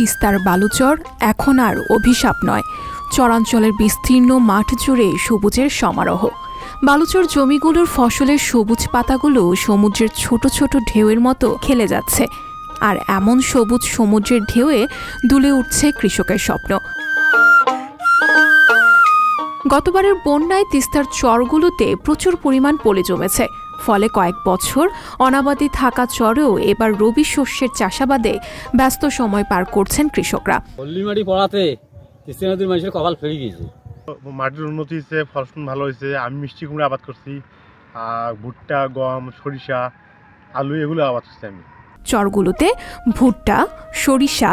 তিস্তার বালুচর এখন আর অভিশাপ নয়, চরাঞ্চলের বিস্তীর্ণ মাঠ জুড়ে সবুজের সমারোহ। বালুচর জমিগুলোর ফসলের সবুজ পাতাগুলো সমুদ্রের ছোট ছোট ঢেউয়ের মতো খেলে যাচ্ছে, আর এমন সবুজ সমুদ্রের ঢেউয়ে দুলে উঠছে কৃষকের স্বপ্ন। গতবারের বন্যায় তিস্তার চরগুলোতে প্রচুর পরিমাণ পলি জমেছে, ফলে কয়েক বছর অনাবাদি থাকা চরেও এবার রবি শস্যের চাষাবাদে ব্যস্ত সময় পার করছেন কৃষকরা। মাটির উন্নতি হয়েছে, ফসল ভালো হয়েছে। আমি মিষ্টি কুমড়া আবাদ করছি, ভুট্টা, গম, সরিষা, আলু এগুলো আবাদ করছি আমি। চরগুলোতে ভুট্টা, সরিষা,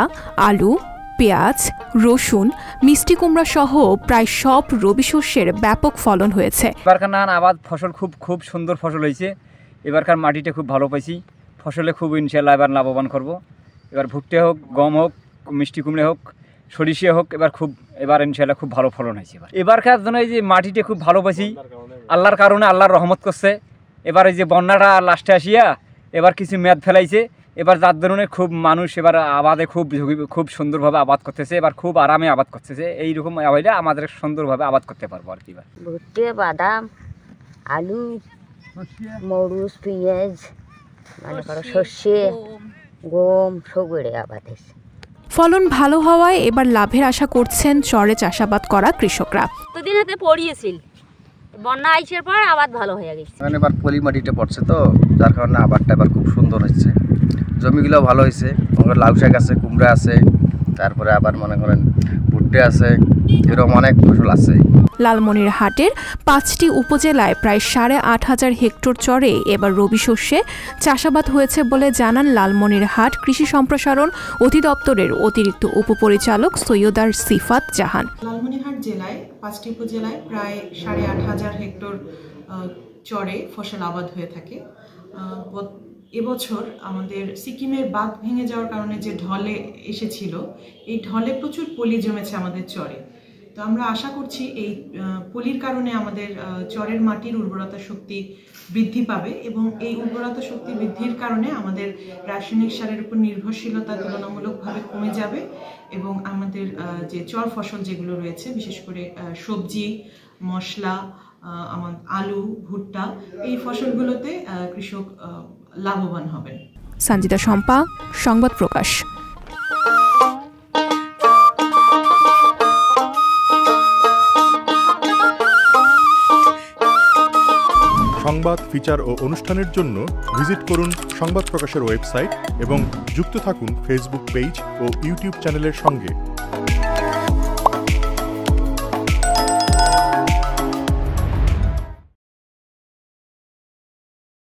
আলু, পেঁয়াজ, রসুন, মিষ্টি কুমড়া সহ প্রায় সব রবি শস্যের ব্যাপক ফলন হয়েছে। এবারকার আবাদ ফসল খুব সুন্দর ফসল হয়েছে। এবারকার মাটিটা খুব ভালো পাইছি, ফসলে খুব ইনশাল্লাহ এবার লাভবান করব। এবার ভুট্টা হোক, গম হোক, মিষ্টি কুমড়া হোক, সরিষা হোক, এবার ইনশাল্লাহ খুব ভালো ফলন হয়েছে। এবারকার জন্য এই যে মাটিটা খুব ভালো পাইছি, আল্লাহর কারণে আল্লাহর রহমত করছে। এবার এই যে বন্যাটা লাস্টে আসিয়া এবার কিছু মেয়াদ ফেলাইছে, এবার যার ধরনে খুব মানুষ এবার আবাদে খুব সুন্দরভাবে আবাদ করতেছে, এবার খুব আরামে আবাদ করতেছে। এইরকম হইলে আমাদের সুন্দরভাবে আবাদ করতে পারবো আর কি। ভুট্টে, বাদাম, আলু, মরুচ, পেঁয়াজ, মনে করো সর্ষে, গম সবুরে আবাদ হয়েছে। ফলন ভালো হওয়ায় এবার লাভের আশা করছেন চরে চাষাবাদ করা কৃষকরা। দুদিন হাতে পড়িয়েছিল, বন্যা আইসের পর আবাদ ভালো হয়ে গেছে। এবার পলি মাটিতে পড়ছে তো, যার কারণে আবাদটা এবার খুব সুন্দর হচ্ছে। জমিগুলো ভালো হয়েছে, লাউ শাক আছে, কুমড়া আছে, তারপরে আবার মনে করেন ভুট্টা আছে, এরকম অনেক ফসল আছে। লালমনিরহাটের 5টি উপজেলায় প্রায় 8,500 হেক্টর চরে এবার রবি শস্যে চাষাবাদ হয়েছে বলে জানান লালমনিরহাট কৃষি সম্প্রসারণ অধিদপ্তরের অতিরিক্ত উপপরিচালক সৈয়দার সিফাত জাহান। লালমনিরহাট জেলায় 5টি উপজেলায় প্রায় 8,500 হেক্টর চরে ফসল আবাদ হয়ে থাকে। এবছর আমাদের সিকিমের বাঁধ ভেঙে যাওয়ার কারণে যে ঢলে এসেছিল, এই ঢলে প্রচুর পলি জমেছে আমাদের চরে। তো আমরা আশা করছি এই পলির কারণে আমাদের চরের মাটির উর্বরতা শক্তি বৃদ্ধি পাবে এবং এই উর্বরতা শক্তি বৃদ্ধির কারণে আমাদের রাসায়নিক সারের উপর নির্ভরশীলতা তুলনামূলকভাবে কমে যাবে এবং আমাদের যে চর ফসল যেগুলো রয়েছে, বিশেষ করে সবজি, মশলা, আলু, ভুট্টা, এই ফসলগুলোতে কৃষক লাভবান হবেন। সঞ্জিতা শম্পা, সংবাদ প্রকাশ। সংবাদ, ফিচার ও অনুষ্ঠানের জন্য ভিজিট করুন সংবাদ প্রকাশের ওয়েবসাইট এবং যুক্ত থাকুন ফেসবুক পেজ ও ইউটিউব চ্যানেলের সঙ্গে।